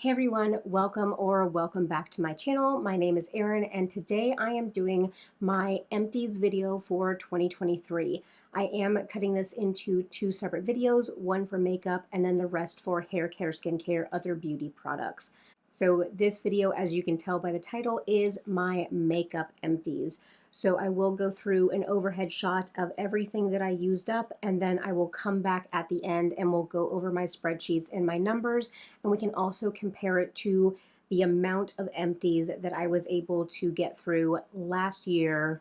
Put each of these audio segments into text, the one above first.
Hey everyone, welcome back to my channel. My name is Erin and today I am doing my empties video for 2023. I am cutting this into two separate videos, one for makeup and then the rest for hair care, skincare, other beauty products. So this video, as you can tell by the title, is my makeup empties. So I will go through an overhead shot of everything that I used up, and then I will come back at the end and we'll go over my spreadsheets and my numbers, and we can also compare it to the amount of empties that I was able to get through last year,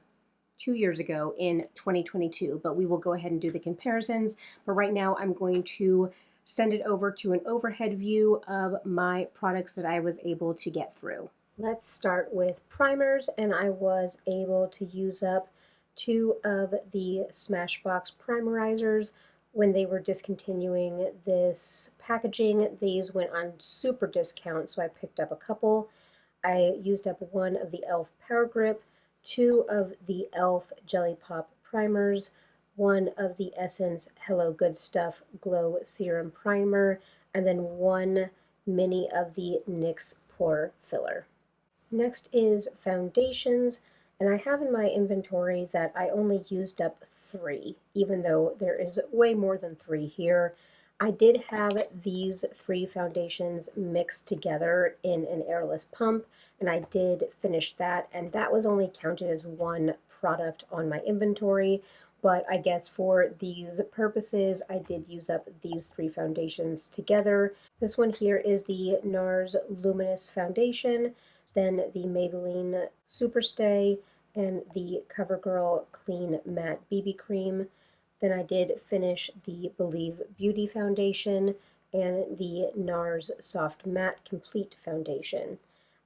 2 years ago in 2022. But we will go ahead and do the comparisons. But right now I'm going to send it over to an overhead view of my products that I was able to get through. Let's start with primers, and I was able to use up two of the Smashbox primerizers when they were discontinuing this packaging. These went on super discount, so I picked up a couple. I used up one of the e.l.f. Power Grip, two of the e.l.f. Jelly Pop primers, one of the Essence Hello Good Stuff Glow Serum Primer, and then one mini of the NYX Pore Filler. Next is foundations, and I have in my inventory that I only used up 3, even though there is way more than 3 here. I did have these 3 foundations mixed together in an airless pump, and I did finish that, and that was only counted as one product on my inventory. But I guess for these purposes, I did use up these 3 foundations together. This one here is the NARS Luminous Foundation, then the Maybelline Superstay, and the CoverGirl Clean Matte BB Cream. Then I did finish the Believe Beauty Foundation and the NARS Soft Matte Complete Foundation.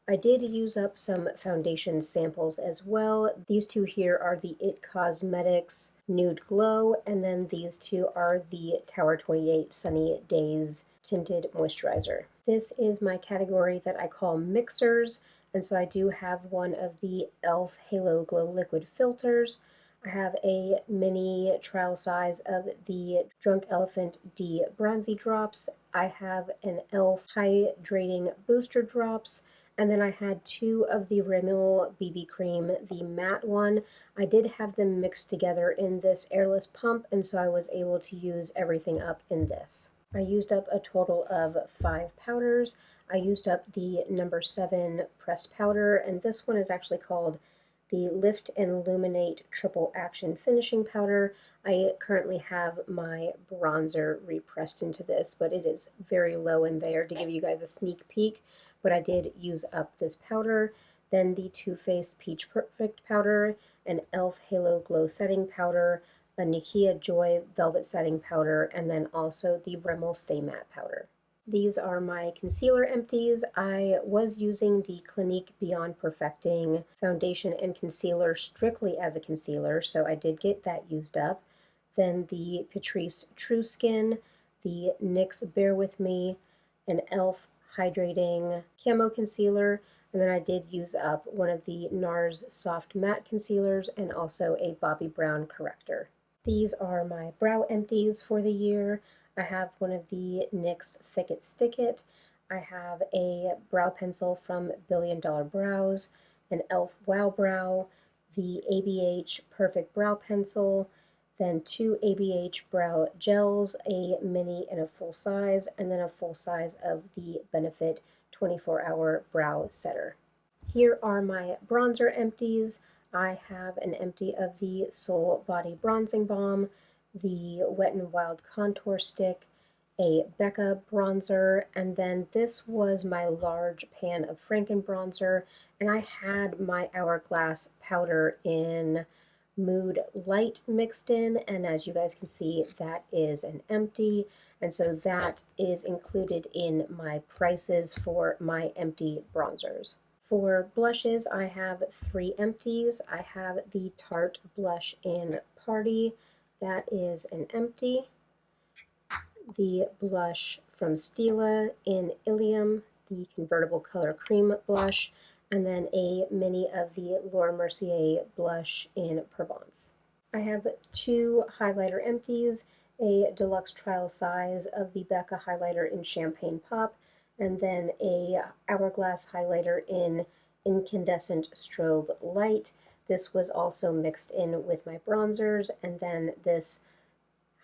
I did use up some foundation samples as well. These two here are the IT Cosmetics Nude Glow, and then these two are the Tower 28 Sunny Days Tinted Moisturizer. This is my category that I call mixers, and so I do have one of the e.l.f. Halo Glow Liquid Filters. I have a mini trial size of the Drunk Elephant D Bronzy Drops. I have an e.l.f. Hydrating Booster Drops. And then I had 2 of the Rimmel BB Cream, the matte one. I did have them mixed together in this airless pump, and so I was able to use everything up in this. I used up a total of 5 powders. I used up the number 7 pressed powder, and this one is actually called the Lift and Illuminate Triple Action Finishing Powder. I currently have my bronzer repressed into this, but it is very low in there to give you guys a sneak peek. But I did use up this powder. Then the Too Faced Peach Perfect Powder, an e.l.f. Halo Glow Setting Powder, a Nikia Joy Velvet Setting Powder, and then also the Rimmel Stay Matte Powder. These are my concealer empties. I was using the Clinique Beyond Perfecting foundation and concealer strictly as a concealer, so I did get that used up. Then the Catrice True Skin, the NYX Bear With Me, an e.l.f. Hydrating Camo Concealer, and then I did use up one of the NARS Soft Matte Concealers and also a Bobbi Brown Corrector. These are my brow empties for the year. I have one of the NYX Thick It Stick It. I have a brow pencil from Billion Dollar Brows, an e.l.f. Wow Brow, the ABH Perfect Brow Pencil, then 2 ABH brow gels, a mini and a full size, and then a full size of the Benefit 24-Hour Brow Setter. Here are my bronzer empties. I have an empty of the Soul Body Bronzing Balm, the Wet n Wild Contour Stick, a Becca bronzer, and then this was my large pan of Franken bronzer, and I had my Hourglass powder in Mood Light mixed in, and as you guys can see, that is an empty, and so that is included in my prices for my empty bronzers. For blushes, I have 3 empties. I have the Tarte Blush in Party, that is an empty. The blush from Stila in Ilium, the Convertible Color Cream blush, and then a mini of the Laura Mercier blush in Provence. I have 2 highlighter empties, a deluxe trial size of the Becca highlighter in Champagne Pop, and then a Hourglass highlighter in Incandescent Strobe Light. This was also mixed in with my bronzers, and then this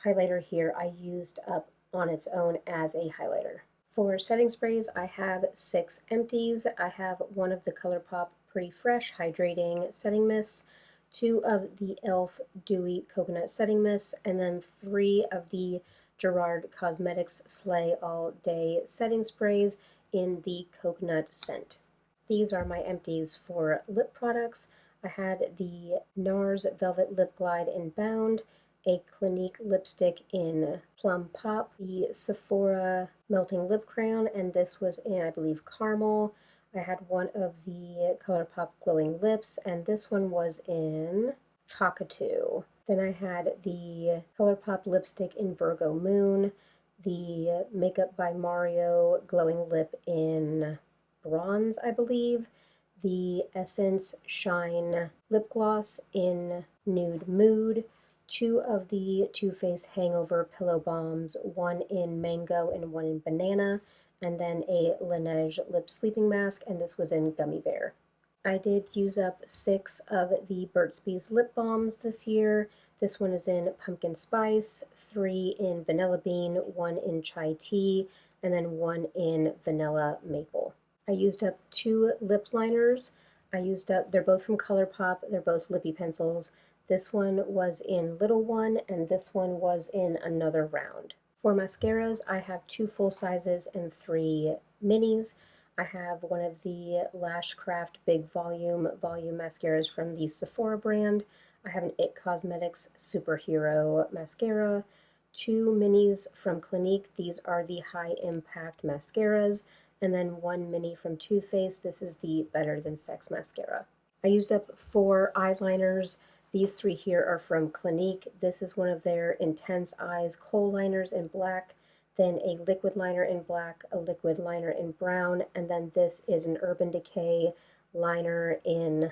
highlighter here I used up on its own as a highlighter. For setting sprays, I have 6 empties. I have one of the ColourPop Pretty Fresh Hydrating Setting Mists, 2 of the e.l.f. Dewy Coconut Setting Mists, and then 3 of the Gerard Cosmetics Slay All Day Setting Sprays in the coconut scent. These are my empties for lip products. I had the NARS Velvet Lip Glide in Bound, a Clinique lipstick in Plum Pop, the Sephora Melting Lip Crayon, and this was in, I believe, Caramel. I had one of the ColourPop Glowing Lips, and this one was in Cockatoo. Then I had the ColourPop lipstick in Virgo Moon, the Makeup by Mario Glowing Lip in Bronze, I believe, the Essence Shine Lip Gloss in Nude Mood, 2 of the Too Faced Hangover Pillow Balms, one in Mango and one in Banana, and then a Laneige Lip Sleeping Mask, and this was in Gummy Bear. I did use up 6 of the Burt's Bees lip balms this year. This one is in Pumpkin Spice, 3 in Vanilla Bean, 1 in Chai Tea, and then 1 in Vanilla Maple. I used up 2 lip liners. They're both from ColourPop, they're both lippy pencils. This one was in Little One, and this one was in Another Round. For mascaras, I have 2 full sizes and 3 minis. I have one of the Lashcraft Big Volume mascaras from the Sephora brand. I have an IT Cosmetics Superhero mascara, 2 minis from Clinique. These are the High Impact mascaras, and then 1 mini from Too Faced. This is the Better Than Sex mascara. I used up 4 eyeliners. These 3 here are from Clinique. This is one of their Intense Eyes kohl liners in black, then a liquid liner in black, a liquid liner in brown, and then this is an Urban Decay liner in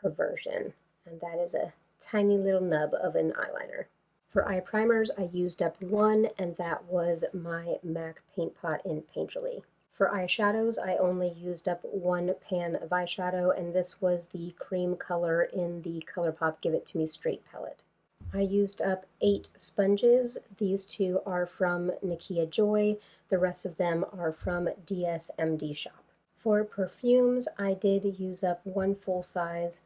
Perversion. And that is a tiny little nub of an eyeliner. For eye primers, I used up 1, and that was my MAC Paint Pot in Painterly. For eyeshadows, I only used up 1 pan of eyeshadow, and this was the cream color in the ColourPop Give It To Me Straight palette. I used up 8 sponges. These 2 are from Nakia Joy. The rest of them are from DSMD Shop. For perfumes, I did use up 1 full size,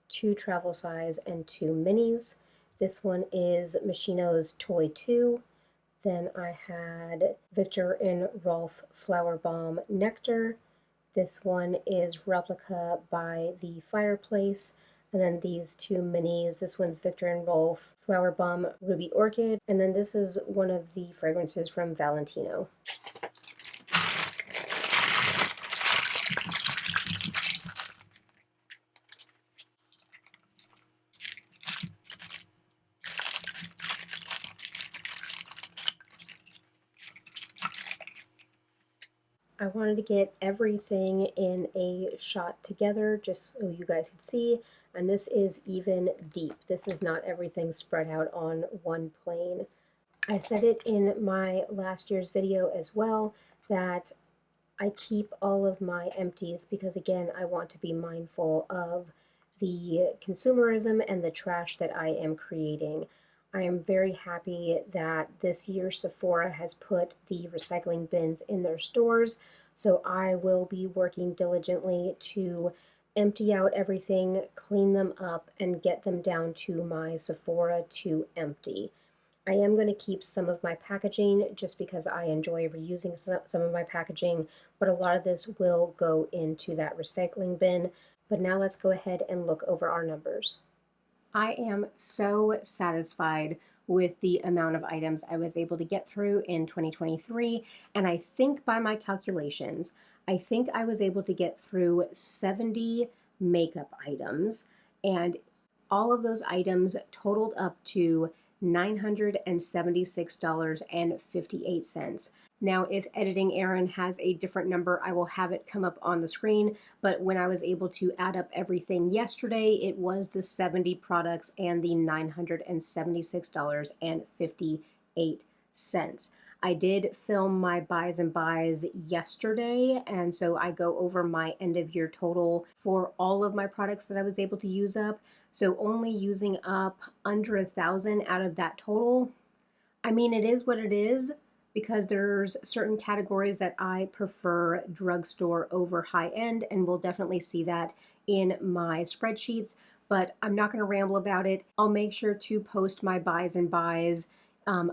2 travel size, and 2 minis. This one is Moschino's Toy 2. Then I had Victor and Rolf Flower Balm Nectar. This one is Replica by the Fireplace. And then these 2 minis, this one's Victor and Rolf Flower Balm Ruby Orchid. And then this is one of the fragrances from Valentino. I wanted to get everything in a shot together just so you guys could see, and this is even deep. This is not everything spread out on one plane. I said it in my last year's video as well that I keep all of my empties because, again, I want to be mindful of the consumerism and the trash that I am creating. I am very happy that this year Sephora has put the recycling bins in their stores, so I will be working diligently to empty out everything, clean them up, and get them down to my Sephora to empty. I am going to keep some of my packaging just because I enjoy reusing some of my packaging, but a lot of this will go into that recycling bin. But now let's go ahead and look over our numbers. I am so satisfied with the amount of items I was able to get through in 2023, and I think by my calculations, I think I was able to get through 70 makeup items, and all of those items totaled up to $976.58. Now, if Editing Aaron has a different number, I will have it come up on the screen, but when I was able to add up everything yesterday, it was the 70 products and the $976.58. I did film my buys and buys yesterday, and so I go over my end of year total for all of my products that I was able to use up. So only using up under 1,000 out of that total. I mean, it is what it is because there's certain categories that I prefer drugstore over high end, and we'll definitely see that in my spreadsheets, but I'm not going to ramble about it. I'll make sure to post my buys and buys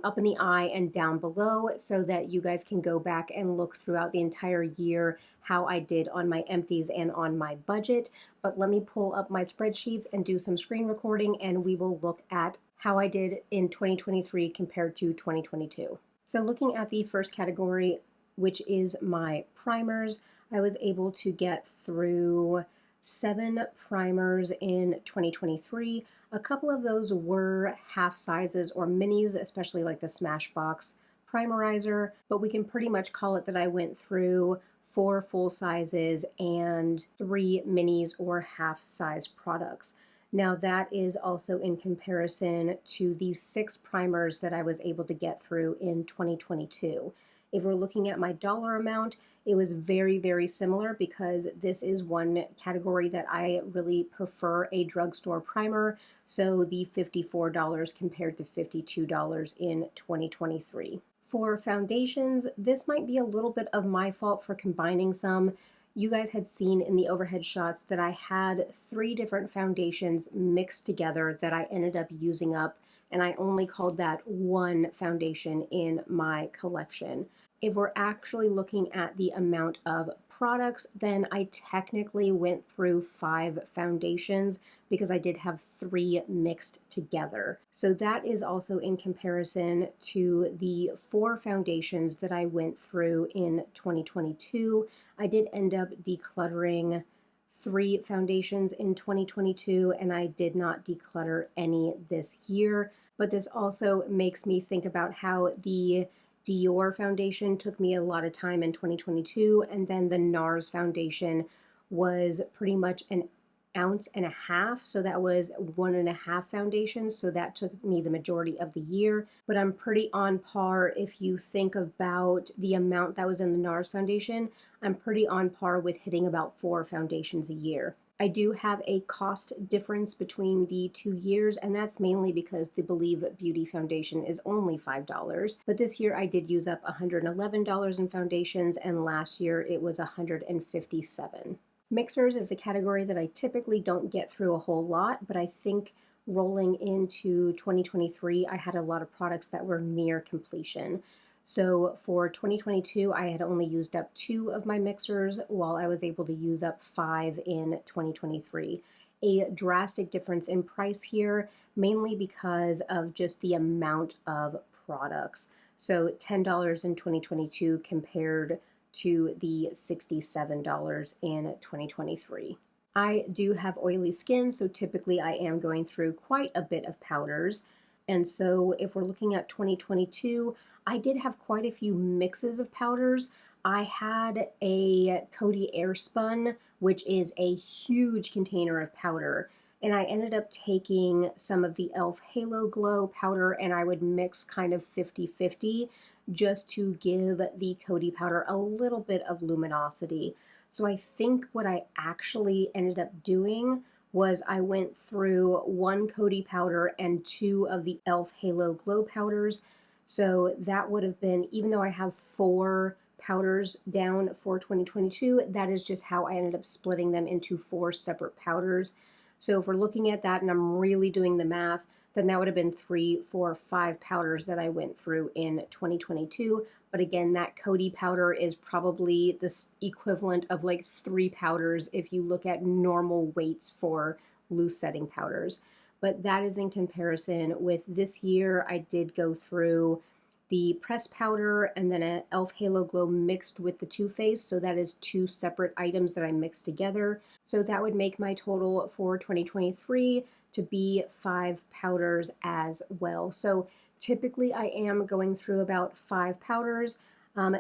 up in the eye and down below so that you guys can go back and look throughout the entire year how I did on my empties and on my budget. But let me pull up my spreadsheets and do some screen recording, and we will look at how I did in 2023 compared to 2022. So looking at the first category, which is my primers, I was able to get through 7 primers in 2023. A couple of those were half sizes or minis, especially like the Smashbox Primerizer, but we can pretty much call it that I went through 4 full sizes and 3 minis or half size products. Now that is also in comparison to the 6 primers that I was able to get through in 2022. If we're looking at my dollar amount, it was very, very similar because this is one category that I really prefer a drugstore primer. So the $54 compared to $52 in 2023. For foundations, this might be a little bit of my fault for combining some. You guys had seen in the overhead shots that I had 3 different foundations mixed together that I ended up using up, and I only called that one foundation in my collection. If we're actually looking at the amount of products, then I technically went through 5 foundations because I did have 3 mixed together. So that is also in comparison to the 4 foundations that I went through in 2022. I did end up decluttering 3 foundations in 2022, and I did not declutter any this year. But this also makes me think about how the Dior foundation took me a lot of time in 2022, and then the NARS foundation was pretty much an ounce and a half, so that was 1.5 foundations, so that took me the majority of the year. But I'm pretty on par. If you think about the amount that was in the NARS foundation, I'm pretty on par with hitting about 4 foundations a year. I do have a cost difference between the 2 years, and that's mainly because the Believe Beauty foundation is only $5. But this year I did use up $111 in foundations, and last year it was $157. Mixers is a category that I typically don't get through a whole lot, but I think rolling into 2023, I had a lot of products that were near completion. So for 2022, I had only used up 2 of my mixers, while I was able to use up 5 in 2023. A drastic difference in price here, mainly because of just the amount of products. So $10 in 2022 compared to the $67 in 2023. I do have oily skin, so typically I am going through quite a bit of powders. And so if we're looking at 2022, I did have quite a few mixes of powders. I had a Coty Airspun, which is a huge container of powder. And I ended up taking some of the e.l.f. Halo Glow powder, and I would mix kind of 50-50 just to give the Coty powder a little bit of luminosity. So I think what I actually ended up doing was I went through 1 Coty powder and 2 of the e.l.f. Halo Glow powders. So that would have been, even though I have 4 powders down for 2022, that is just how I ended up splitting them into 4 separate powders. So if we're looking at that and I'm really doing the math, then that would have been 3, 4, 5 powders that I went through in 2022. But again, that Coty powder is probably the equivalent of like 3 powders if you look at normal weights for loose setting powders. But that is in comparison with this year. I did go through the pressed powder and then an e.l.f. Halo Glow mixed with the Too Faced. So that is 2 separate items that I mixed together. So that would make my total for 2023 to be 5 powders as well. So typically I am going through about 5 powders.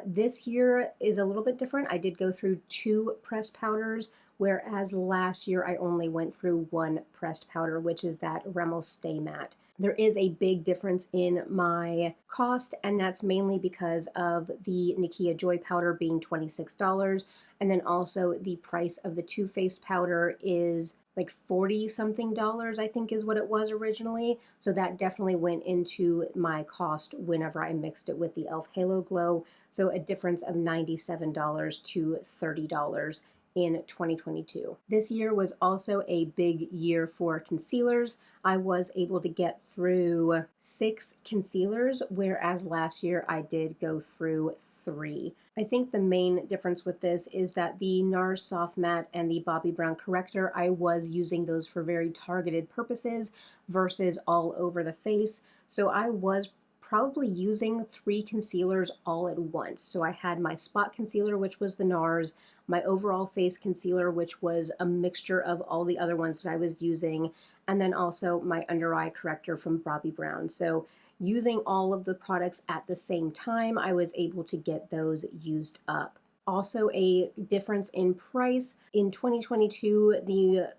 This year is a little bit different. I did go through 2 pressed powders, whereas last year I only went through 1 pressed powder, which is that Rimmel Stay Matte. There is a big difference in my cost, and that's mainly because of the Nikia Joy powder being $26, and then also the price of the Too Faced powder is like 40 something dollars, I think is what it was originally. So that definitely went into my cost whenever I mixed it with the e.l.f. Halo Glow. So a difference of $97 to $30 in 2022. This year was also a big year for concealers. I was able to get through 6 concealers, whereas last year I did go through 3. I think the main difference with this is that the NARS Soft Matte and the Bobbi Brown Corrector, I was using those for very targeted purposes versus all over the face. So I was probably using 3 concealers all at once. So I had my spot concealer, which was the NARS, my overall face concealer, which was a mixture of all the other ones that I was using, and then also my under eye corrector from Bobbi Brown. So using all of the products at the same time, I was able to get those used up. Also, a difference in price. In 2022, the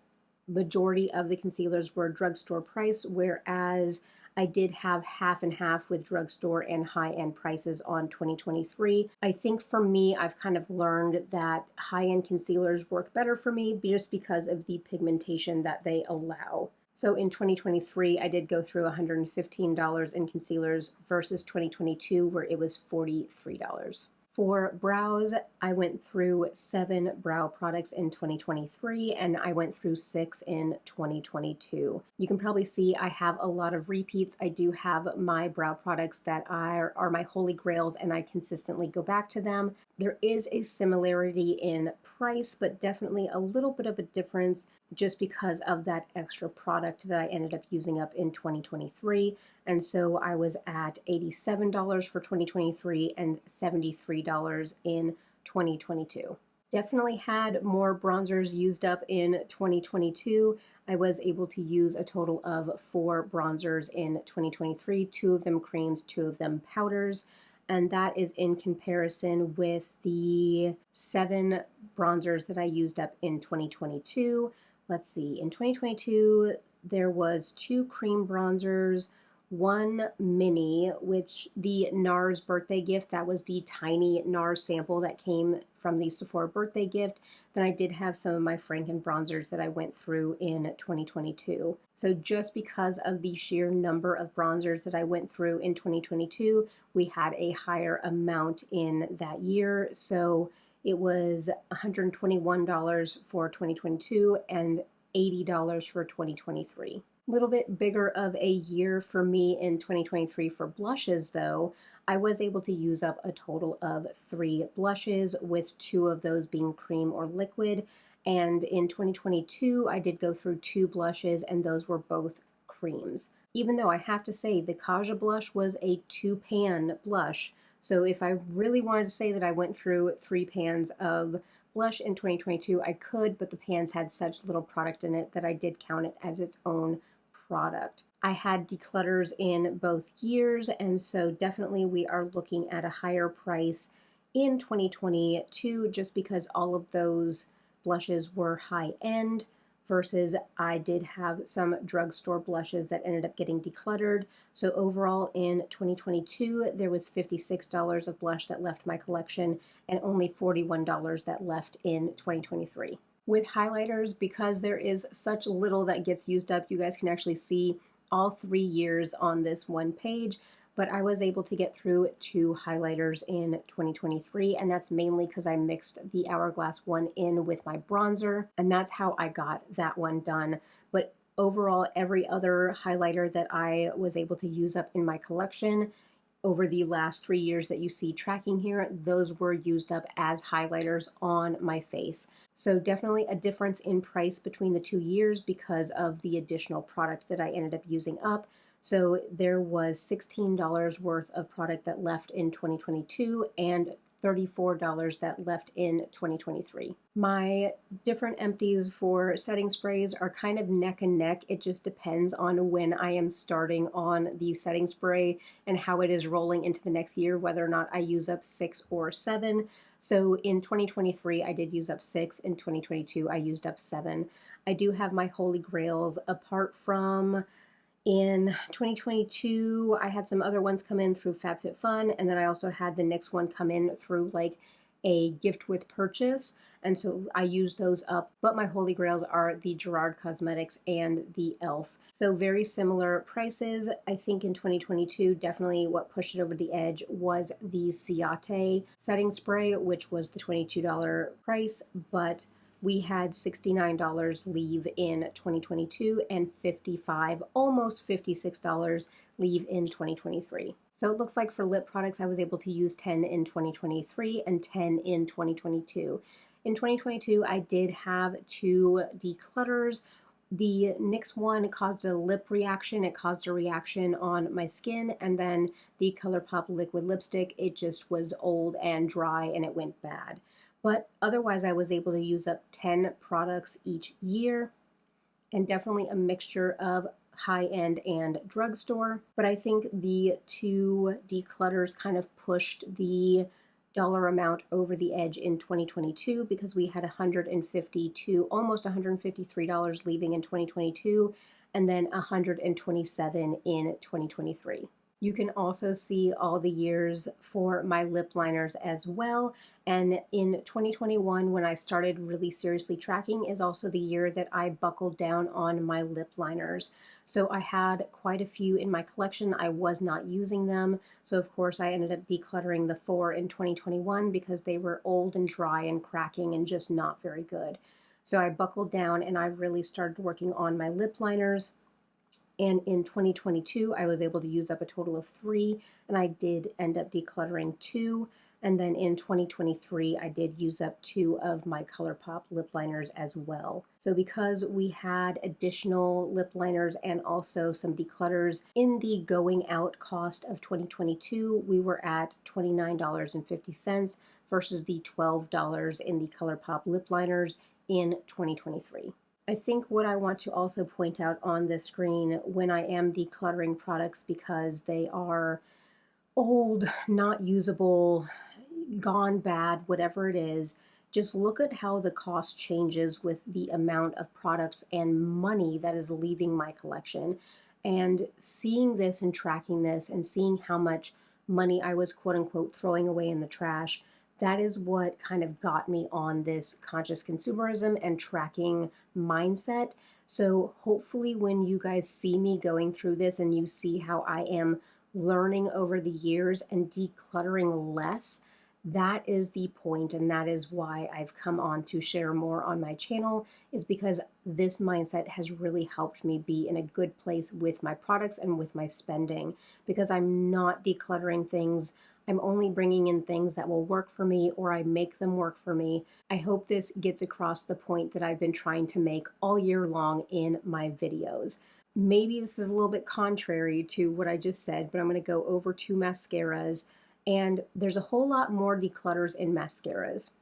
majority of the concealers were drugstore price, whereas I did have half and half with drugstore and high-end prices on 2023. I think for me, I've kind of learned that high-end concealers work better for me just because of the pigmentation that they allow. So in 2023, I did go through $115 in concealers versus 2022, where it was $43. For brows, I went through 7 brow products in 2023, and I went through 6 in 2022. You can probably see I have a lot of repeats. I do have my brow products that are my holy grails, and I consistently go back to them. There is a similarity in price, but definitely a little bit of a difference just because of that extra product that I ended up using up in 2023. And so I was at $87 for 2023 and $73 in 2022. Definitely had more bronzers used up in 2022. I was able to use a total of 4 bronzers in 2023, 2 of them creams, 2 of them powders. And that is in comparison with the 7 bronzers that I used up in 2022. Let's see, in 2022, there was 2 cream bronzers, 1 mini, which the NARS birthday gift, that was the tiny NARS sample that came from the Sephora birthday gift. Then I did have some of my Franken bronzers that I went through in 2022. So just because of the sheer number of bronzers that I went through in 2022, we had a higher amount in that year. So it was $121 for 2022 and $80 for 2023. A little bit bigger of a year for me in 2023 for blushes, though. I was able to use up a total of 3 blushes, with 2 of those being cream or liquid. And in 2022, I did go through 2 blushes, and those were both creams. Even though I have to say the Kaja blush was a 2-pan blush. So if I really wanted to say that I went through 3 pans of blush in 2022, I could, but the pans had such little product in it that I did count it as its own product. I had Declutters in both years, and so definitely we are looking at a higher price in 2022 just because all of those blushes were high end versus I did have some drugstore blushes that ended up getting decluttered. So overall in 2022, there was $56 of blush that left my collection and only $41 that left in 2023. With highlighters, because there is such little that gets used up, you guys can actually see all 3 years on this one page, but I was able to get through 2 highlighters in 2023, and that's mainly because I mixed the Hourglass one in with my bronzer, and that's how I got that one done. But overall, every other highlighter that I was able to use up in my collection over the last 3 years that you see tracking here, those were used up as highlighters on my face. So definitely a difference in price between the 2 years because of the additional product that I ended up using up. So there was $16 worth of product that left in 2022 and $34 that left in 2023. My different empties for setting sprays are kind of neck and neck. It just depends on when I am starting on the setting spray and how it is rolling into the next year, whether or not I use up 6 or 7. So in 2023, I did use up 6. In 2022, I used up 7. I do have my holy grails apart from In 2022, I had some other ones come in through FabFitFun, and then I also had the next one come in through like a gift with purchase, and so I used those up. But my holy grails are the Gerard Cosmetics and the e.l.f. So very similar prices. I think in 2022, definitely what pushed it over the edge was the Ciate setting spray, which was the $22 price, but we had $69 leave in 2022 and $55, almost $56 leave in 2023. So it looks like for lip products, I was able to use 10 in 2023 and 10 in 2022. In 2022, I did have 2 declutters. The NYX one caused a lip reaction. It caused a reaction on my skin, and then the ColourPop liquid lipstick, it just was old and dry and it went bad. But otherwise, I was able to use up 10 products each year, and definitely a mixture of high-end and drugstore. But I think the 2 declutters kind of pushed the dollar amount over the edge in 2022 because we had $150 to almost $153 leaving in 2022 and then $127 in 2023. You can also see all the years for my lip liners as well. And in 2021, when I started really seriously tracking, is also the year that I buckled down on my lip liners. So I had quite a few in my collection. I was not using them. So of course I ended up decluttering the 4 in 2021 because they were old and dry and cracking and just not very good. So I buckled down and I really started working on my lip liners. And in 2022, I was able to use up a total of 3, and I did end up decluttering 2. And then in 2023, I did use up 2 of my ColourPop lip liners as well. So because we had additional lip liners and also some declutters in the going out cost of 2022, we were at $29.50 versus the $12 in the ColourPop lip liners in 2023. I think what I want to also point out on this screen when I am decluttering products because they are old, not usable, gone bad, whatever it is, just look at how the cost changes with the amount of products and money that is leaving my collection. And seeing this and tracking this and seeing how much money I was quote unquote throwing away in the trash, that is what kind of got me on this conscious consumerism and tracking mindset. So hopefully when you guys see me going through this and you see how I am learning over the years and decluttering less, that is the point, and that is why I've come on to share more on my channel, is because this mindset has really helped me be in a good place with my products and with my spending, because I'm not decluttering things. I'm only bringing in things that will work for me, or I make them work for me. I hope this gets across the point that I've been trying to make all year long in my videos. Maybe this is a little bit contrary to what I just said, but I'm going to go over to mascaras. And there's a whole lot more declutters in mascaras.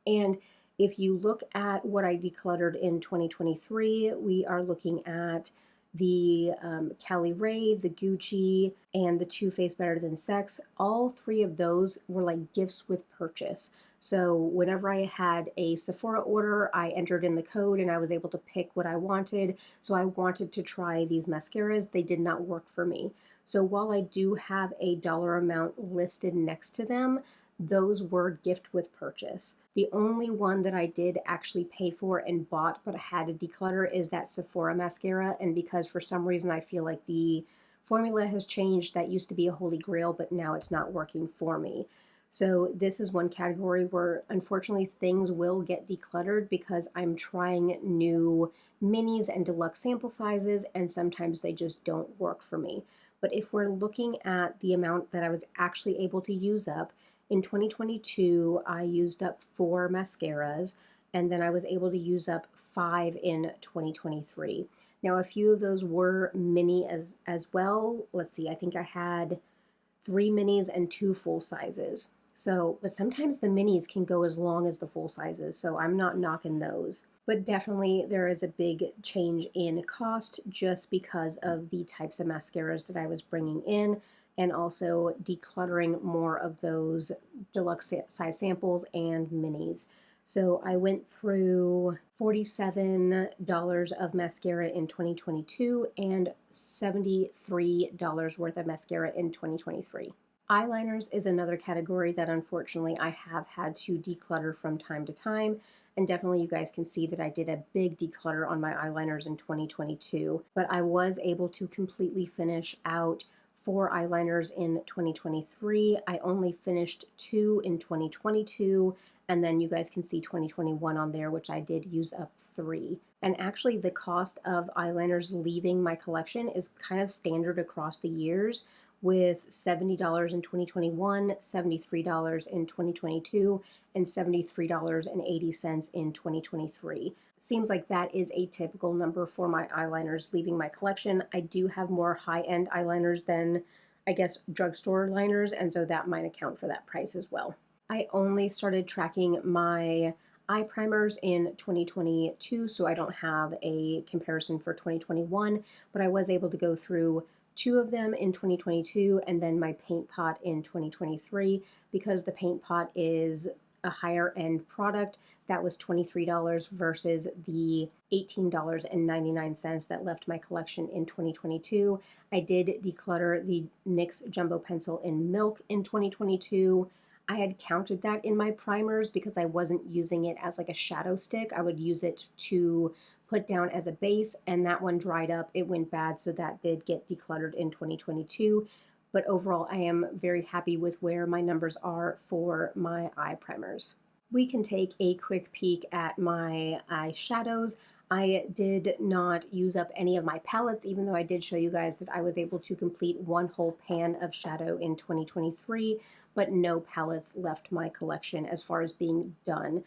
And if you look at what I decluttered in 2023, we are looking at the Cali Ray, the Gucci, and the Too Faced Better Than Sex. All 3 of those were like gifts with purchase. So whenever I had a Sephora order, I entered in the code and I was able to pick what I wanted. So I wanted to try these mascaras. They did not work for me. So while I do have a dollar amount listed next to them, those were gift with purchase. The only one that I did actually pay for and bought but I had to declutter is that Sephora mascara, and because for some reason I feel like the formula has changed, that used to be a holy grail, but now it's not working for me. So this is one category where unfortunately things will get decluttered because I'm trying new minis and deluxe sample sizes and sometimes they just don't work for me. But if we're looking at the amount that I was actually able to use up, in 2022, I used up 4 mascaras, and then I was able to use up 5 in 2023. Now, a few of those were mini as well. Let's see, I think I had 3 minis and 2 full sizes. So, but sometimes the minis can go as long as the full sizes, so I'm not knocking those. But definitely there is a big change in cost just because of the types of mascaras that I was bringing in, and also decluttering more of those deluxe size samples and minis. So I went through $47 of mascara in 2022 and $73 worth of mascara in 2023. Eyeliners is another category that unfortunately I have had to declutter from time to time. And definitely you guys can see that I did a big declutter on my eyeliners in 2022, but I was able to completely finish out 4 eyeliners in 2023. I only finished 2 in 2022, and then you guys can see 2021 on there, which I did use up 3. And actually the cost of eyeliners leaving my collection is kind of standard across the years, with $70 in 2021, $73 in 2022, and $73.80 in 2023. Seems like that is a typical number for my eyeliners leaving my collection. I do have more high-end eyeliners than, I guess, drugstore liners, and so that might account for that price as well. I only started tracking my eye primers in 2022, so I don't have a comparison for 2021, but I was able to go through 2 of them in 2022 and then my paint pot in 2023. Because the paint pot is a higher end product, that was $23 versus the $18.99 that left my collection in 2022. I did declutter the NYX Jumbo Pencil in Milk in 2022. I had counted that in my primers because I wasn't using it as like a shadow stick. I would use it to put down as a base, and that one dried up. It went bad, so that did get decluttered in 2022. But overall, I am very happy with where my numbers are for my eye primers. We can take a quick peek at my eyeshadows. I did not use up any of my palettes, even though I did show you guys that I was able to complete 1 whole pan of shadow in 2023, but no palettes left my collection as far as being done.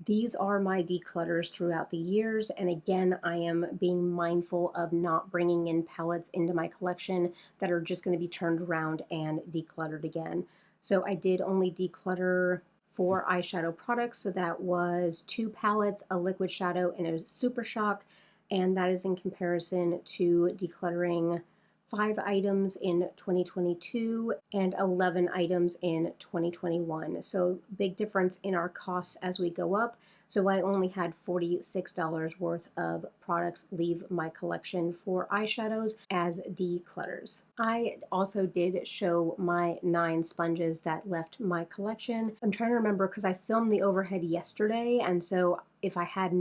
These are my declutters throughout the years, and again, I am being mindful of not bringing in palettes into my collection that are just going to be turned around and decluttered again. So I did only declutter 4 eyeshadow products, so that was 2 palettes, a liquid shadow, and a super shock, and that is in comparison to decluttering 5 items in 2022 and 11 items in 2021. So big difference in our costs as we go up. So I only had $46 worth of products leave my collection for eyeshadows as declutters. I also did show my 9 sponges that left my collection. I'm trying to remember because I filmed the overhead yesterday, and so if I had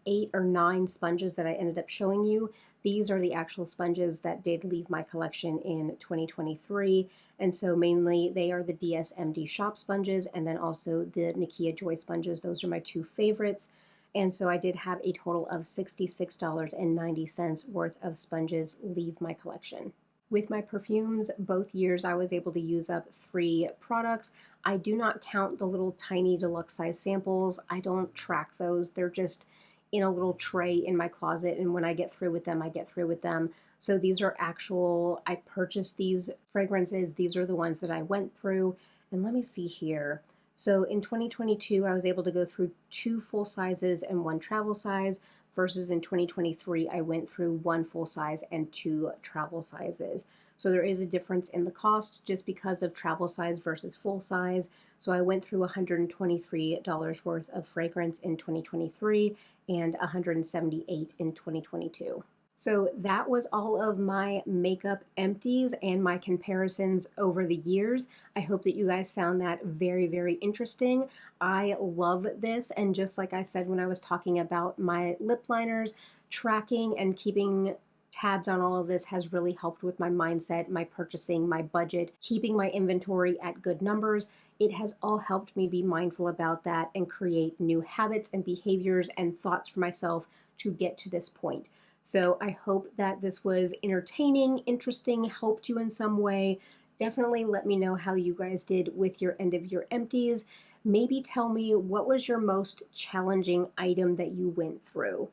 8 or 9 sponges that I ended up showing you, these are the actual sponges that did leave my collection in 2023. And so mainly they are the DSMD shop sponges and then also the Nakia Joy sponges. Those are my 2 favorites. And so I did have a total of $66.90 worth of sponges leave my collection. With my perfumes, both years I was able to use up 3 products. I do not count the little tiny deluxe size samples. I don't track those. They're just in a little tray in my closet, and when I get through with them, I get through with them. So these are actual, I purchased these fragrances. These are the ones that I went through. And let me see here. So in 2022, I was able to go through 2 full sizes and 1 travel size, versus in 2023, I went through 1 full size and 2 travel sizes. So there is a difference in the cost just because of travel size versus full size. So I went through $123 worth of fragrance in 2023 and $178 in 2022. So that was all of my makeup empties and my comparisons over the years. I hope that you guys found that very, very interesting. I love this, and just like I said when I was talking about my lip liners, tracking and keeping tabs on all of this has really helped with my mindset, my purchasing, my budget, keeping my inventory at good numbers. It has all helped me be mindful about that and create new habits and behaviors and thoughts for myself to get to this point. So I hope that this was entertaining, interesting, helped you in some way. Definitely let me know how you guys did with your end of year empties. Maybe tell me what was your most challenging item that you went through.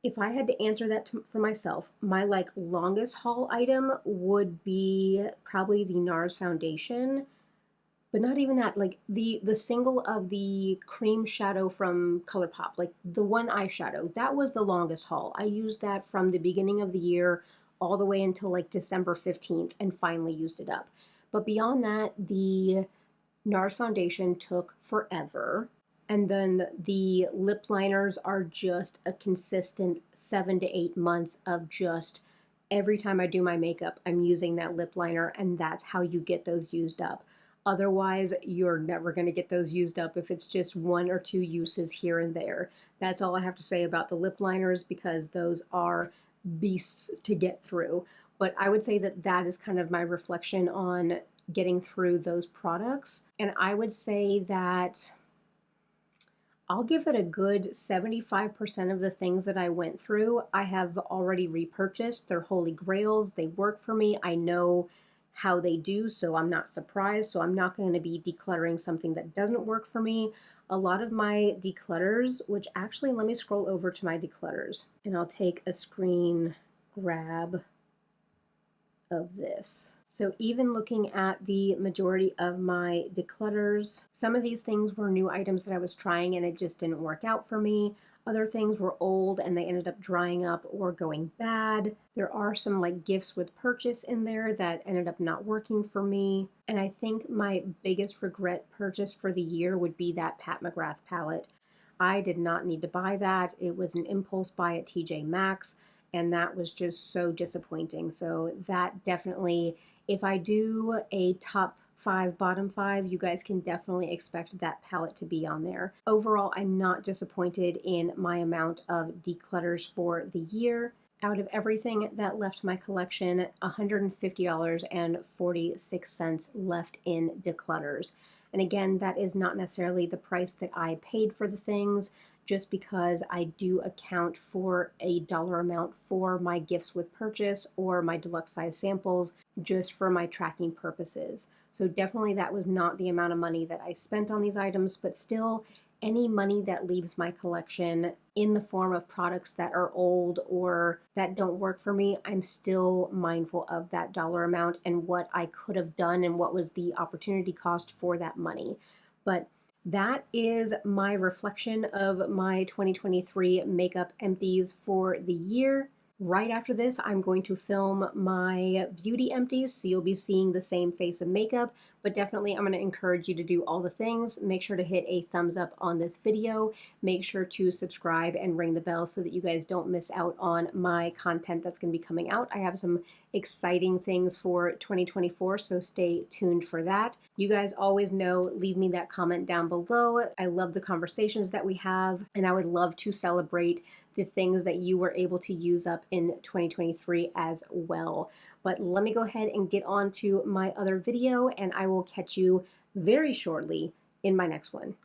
If I had to answer that for myself, my longest haul item would be probably the NARS foundation, but not even that. Like the single of the cream shadow from ColourPop, like the one eyeshadow, that was the longest haul. I used that from the beginning of the year all the way until like December 15th and finally used it up. But beyond that, the NARS foundation took forever. And then the lip liners are just a consistent 7 to 8 months of just every time I do my makeup, I'm using that lip liner, and that's how you get those used up. Otherwise, you're never going to get those used up if it's just 1 or 2 uses here and there. That's all I have to say about the lip liners, because those are beasts to get through. But I would say that that is kind of my reflection on getting through those products. And I would say that I'll give it a good 75% of the things that I went through, I have already repurchased. They're holy grails. They work for me. I know how they do, so I'm not surprised. So I'm not going to be decluttering something that doesn't work for me. A lot of my declutters, which actually, let me scroll over to my declutters and I'll take a screen grab of this. So even looking at the majority of my declutters, some of these things were new items that I was trying and it just didn't work out for me. Other things were old and they ended up drying up or going bad. There are some like gifts with purchase in there that ended up not working for me. And I think my biggest regret purchase for the year would be that Pat McGrath palette. I did not need to buy that. It was an impulse buy at TJ Maxx, and that was just so disappointing. So that definitely, if I do a top 5, bottom 5, you guys can definitely expect that palette to be on there. Overall, I'm not disappointed in my amount of declutters for the year. Out of everything that left my collection, $150.46 left in declutters. And again, that is not necessarily the price that I paid for the things, just because I do account for a dollar amount for my gifts with purchase or my deluxe size samples, just for my tracking purposes. So definitely that was not the amount of money that I spent on these items, but still, any money that leaves my collection in the form of products that are old or that don't work for me, I'm still mindful of that dollar amount and what I could have done and what was the opportunity cost for that money. But that is my reflection of my 2023 makeup empties for the year. Right after this, I'm going to film my beauty empties, so you'll be seeing the same face of makeup, but definitely I'm going to encourage you to do all the things. Make sure to hit a thumbs up on this video. Make sure to subscribe and ring the bell so that you guys don't miss out on my content that's going to be coming out. I have some exciting things for 2024, so stay tuned for that. You guys always know, leave me that comment down below. I love the conversations that we have, and I would love to celebrate the things that you were able to use up in 2023 as well. But let me go ahead and get on to my other video, and I will catch you very shortly in my next one.